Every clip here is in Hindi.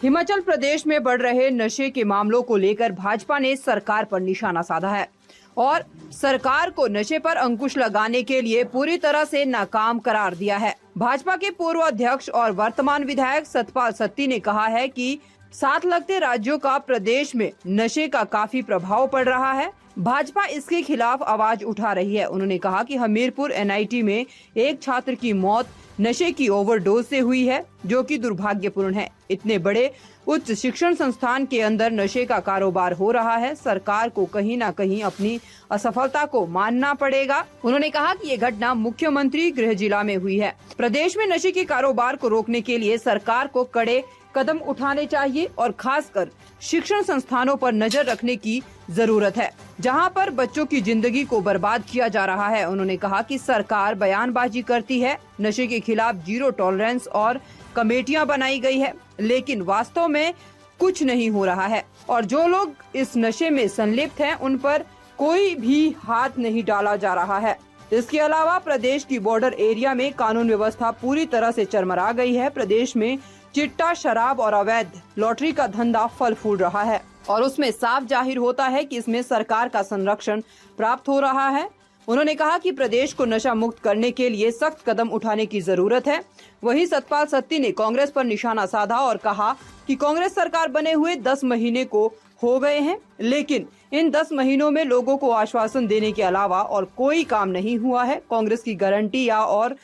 हिमाचल प्रदेश में बढ़ रहे नशे के मामलों को लेकर भाजपा ने सरकार पर निशाना साधा है और सरकार को नशे पर अंकुश लगाने के लिए पूरी तरह से नाकाम करार दिया है। भाजपा के पूर्व अध्यक्ष और वर्तमान विधायक सतपाल सत्ती ने कहा है कि साथ लगते राज्यों का प्रदेश में नशे का काफी प्रभाव पड़ रहा है। भाजपा इसके खिलाफ आवाज उठा रही है। उन्होंने कहा कि हमीरपुर एनआईटी में एक छात्र की मौत नशे की ओवरडोज से हुई है, जो कि दुर्भाग्यपूर्ण है। इतने बड़े उच्च शिक्षण संस्थान के अंदर नशे का कारोबार हो रहा है। सरकार को कहीं ना कहीं अपनी असफलता को मानना पड़ेगा। उन्होंने कहा कि ये घटना मुख्यमंत्री गृह जिला में हुई है। प्रदेश में नशे के कारोबार को रोकने के लिए सरकार को कड़े कदम उठाने चाहिए और खासकर शिक्षण संस्थानों पर नजर रखने की जरूरत है, जहां पर बच्चों की जिंदगी को बर्बाद किया जा रहा है। उन्होंने कहा कि सरकार बयानबाजी करती है, नशे के खिलाफ जीरो टॉलरेंस और कमेटियां बनाई गई है, लेकिन वास्तव में कुछ नहीं हो रहा है और जो लोग इस नशे में संलिप्त हैं, उन पर कोई भी हाथ नहीं डाला जा रहा है। इसके अलावा प्रदेश की बॉर्डर एरिया में कानून व्यवस्था पूरी तरह से चरमरा गई है। प्रदेश में चिट्टा, शराब और अवैध लॉटरी का धंधा फल फूल रहा है और उसमें साफ जाहिर होता है कि इसमें सरकार का संरक्षण प्राप्त हो रहा है। उन्होंने कहा कि प्रदेश को नशा मुक्त करने के लिए सख्त कदम उठाने की जरूरत है। वहीं सतपाल सत्ती ने कांग्रेस पर निशाना साधा और कहा कि कांग्रेस सरकार बने हुए 10 महीने को हो गए हैं, लेकिन इन 10 महीनों में लोगों को आश्वासन देने के अलावा और कोई काम नहीं हुआ है। कांग्रेस की गारंटी और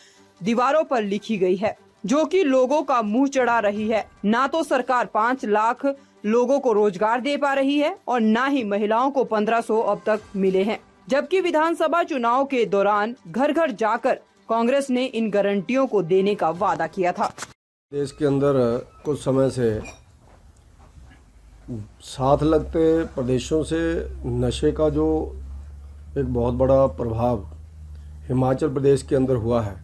दीवारों पर लिखी गई है, जो कि लोगों का मुंह चढ़ा रही है। ना तो सरकार 5 लाख लोगों को रोजगार दे पा रही है और ना ही महिलाओं को 1500 अब तक मिले हैं, जबकि विधानसभा चुनाव के दौरान घर घर जाकर कांग्रेस ने इन गारंटियों को देने का वादा किया था। देश के अंदर कुछ समय से साथ लगते प्रदेशों से नशे का जो एक बहुत बड़ा प्रभाव हिमाचल प्रदेश के अंदर हुआ है,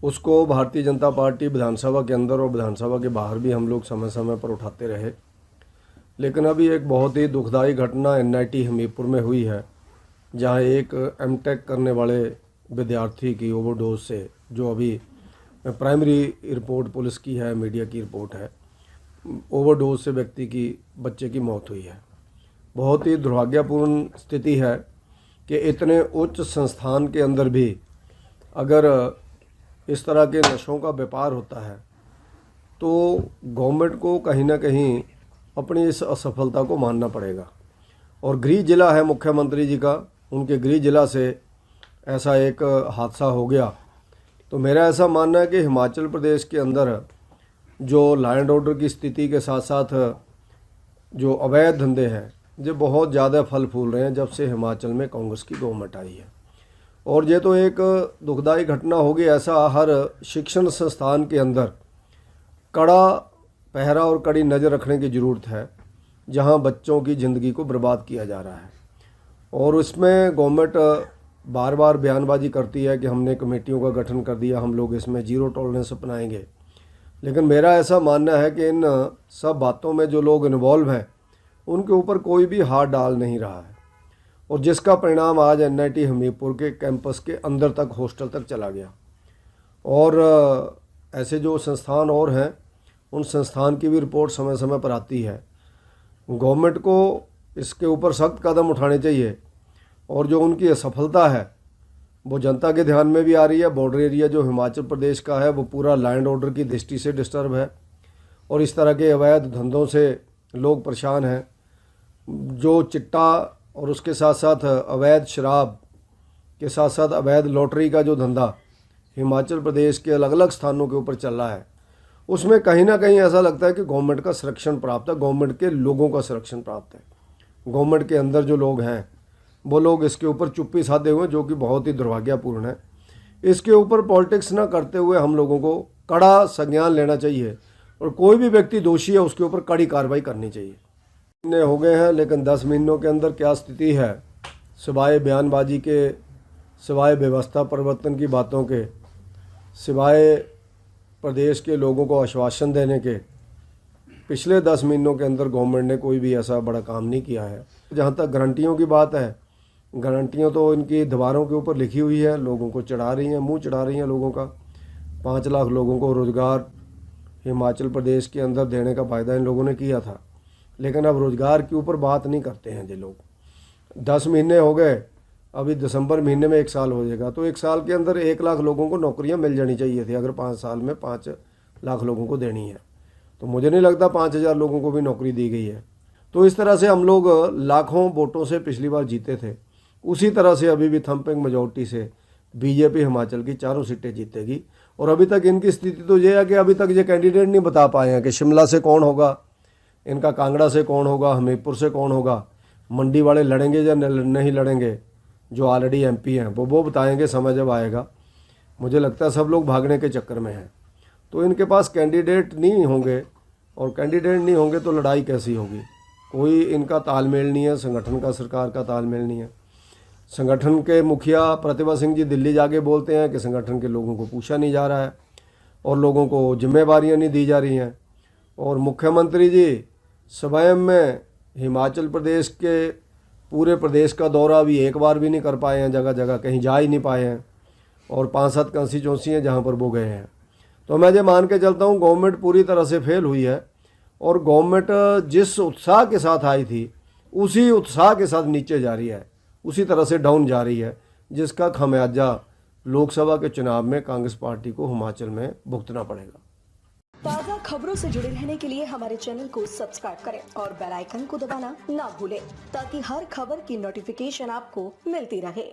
उसको भारतीय जनता पार्टी विधानसभा के अंदर और विधानसभा के बाहर भी हम लोग समय समय पर उठाते रहे। लेकिन अभी एक बहुत ही दुखदाई घटना एनआईटी हमीरपुर में हुई है, जहां एक एमटेक करने वाले विद्यार्थी की ओवरडोज से, जो अभी प्राइमरी रिपोर्ट पुलिस की है, मीडिया की रिपोर्ट है, ओवरडोज से व्यक्ति की बच्चे की मौत हुई है। बहुत ही दुर्भाग्यपूर्ण स्थिति है कि इतने उच्च संस्थान के अंदर भी अगर इस तरह के नशों का व्यापार होता है तो गवर्नमेंट को कहीं ना कहीं अपनी इस असफलता को मानना पड़ेगा। और गृह जिला है मुख्यमंत्री जी का, उनके गृह जिला से ऐसा एक हादसा हो गया, तो मेरा ऐसा मानना है कि हिमाचल प्रदेश के अंदर जो लॉ एंड ऑर्डर की स्थिति के साथ साथ जो अवैध धंधे हैं, जो बहुत ज़्यादा फल फूल रहे हैं जब से हिमाचल में कांग्रेस की गवर्नमेंट आई है। और ये तो एक दुखदाई घटना होगी। ऐसा हर शिक्षण संस्थान के अंदर कड़ा पहरा और कड़ी नज़र रखने की ज़रूरत है, जहां बच्चों की ज़िंदगी को बर्बाद किया जा रहा है। और उसमें गवर्नमेंट बार बार बयानबाजी करती है कि हमने कमेटियों का गठन कर दिया, हम लोग इसमें जीरो टॉलरेंस अपनाएंगे। लेकिन मेरा ऐसा मानना है कि इन सब बातों में जो लोग इन्वॉल्व हैं, उनके ऊपर कोई भी हाथ डाल नहीं रहा है, और जिसका परिणाम आज एनआईटी हमीरपुर के कैंपस के अंदर तक, हॉस्टल तक चला गया। और ऐसे जो संस्थान और हैं, उन संस्थान की भी रिपोर्ट समय समय पर आती है। गवर्नमेंट को इसके ऊपर सख्त कदम उठाने चाहिए, और जो उनकी असफलता है वो जनता के ध्यान में भी आ रही है। बॉर्डर एरिया जो हिमाचल प्रदेश का है वो पूरा लॉ एंड ऑर्डर की दृष्टि से डिस्टर्ब है, और इस तरह के अवैध धंधों से लोग परेशान हैं। जो चिट्टा और उसके साथ साथ अवैध शराब के साथ साथ अवैध लॉटरी का जो धंधा हिमाचल प्रदेश के अलग अलग स्थानों के ऊपर चल रहा है, उसमें कहीं ना कहीं ऐसा लगता है कि गवर्नमेंट का संरक्षण प्राप्त है, गवर्नमेंट के लोगों का संरक्षण प्राप्त है। गवर्नमेंट के अंदर जो लोग हैं वो लोग इसके ऊपर चुप्पी साधे हुए, जो कि बहुत ही दुर्भाग्यपूर्ण है। इसके ऊपर पॉलिटिक्स ना करते हुए हम लोगों को कड़ा संज्ञान लेना चाहिए, और कोई भी व्यक्ति दोषी है उसके ऊपर कड़ी कार्रवाई करनी चाहिए। महीने हो गए हैं, लेकिन 10 महीनों के अंदर क्या स्थिति है, सिवाय बयानबाजी के, सिवाय व्यवस्था परिवर्तन की बातों के, सिवाय प्रदेश के लोगों को आश्वासन देने के, पिछले 10 महीनों के अंदर गवर्नमेंट ने कोई भी ऐसा बड़ा काम नहीं किया है। जहाँ तक गारंटियों की बात है, गारंटियाँ तो इनकी दीवारों के ऊपर लिखी हुई है, लोगों को चढ़ा रही हैं, मुँह चढ़ा रही हैं लोगों का। 5 लाख लोगों को रोज़गार हिमाचल प्रदेश के अंदर देने का वायदा इन लोगों ने किया था, लेकिन अब रोज़गार के ऊपर बात नहीं करते हैं ये लोग। 10 महीने हो गए, अभी दिसंबर महीने में 1 साल हो जाएगा, तो 1 साल के अंदर 1 लाख लोगों को नौकरियां मिल जानी चाहिए थी। अगर 5 साल में 5 लाख लोगों को देनी है तो मुझे नहीं लगता 5,000 लोगों को भी नौकरी दी गई है। तो इस तरह से हम लोग लाखों वोटों से पिछली बार जीते थे, उसी तरह से अभी भी थम्पिंग मेजॉरिटी से बीजेपी हिमाचल की 4 सीटें जीतेगी। और अभी तक इनकी स्थिति तो ये है कि अभी तक ये कैंडिडेट नहीं बता पाए हैं कि शिमला से कौन होगा, इनका कांगड़ा से कौन होगा, हमीरपुर से कौन होगा, मंडी वाले लड़ेंगे या नहीं लड़ेंगे। जो ऑलरेडी एमपी हैं वो बताएंगे, समय जब आएगा। मुझे लगता है सब लोग भागने के चक्कर में हैं, तो इनके पास कैंडिडेट नहीं होंगे, और कैंडिडेट नहीं होंगे तो लड़ाई कैसी होगी। कोई इनका तालमेल नहीं है, संगठन का सरकार का तालमेल नहीं है। संगठन के मुखिया प्रतिभा सिंह जी दिल्ली जाके बोलते हैं कि संगठन के लोगों को पूछा नहीं जा रहा है और लोगों को जिम्मेवारियां नहीं दी जा रही हैं। और मुख्यमंत्री जी स्वयं में हिमाचल प्रदेश के पूरे प्रदेश का दौरा अभी एक बार भी नहीं कर पाए हैं, जगह जगह कहीं जा ही नहीं पाए हैं। और 5-7 कंस्टिट्यूंसी हैं जहाँ पर वो गए हैं। तो मैं ये मान के चलता हूँ गवर्नमेंट पूरी तरह से फेल हुई है, और गवर्नमेंट जिस उत्साह के साथ आई थी उसी उत्साह के साथ नीचे जा रही है, उसी तरह से डाउन जा रही है, जिसका खमियाजा लोकसभा के चुनाव में कांग्रेस पार्टी को हिमाचल में भुगतना पड़ेगा। ताज़ा खबरों से जुड़े रहने के लिए हमारे चैनल को सब्सक्राइब करें और बेल आइकन को दबाना ना भूलें, ताकि हर खबर की नोटिफिकेशन आपको मिलती रहे।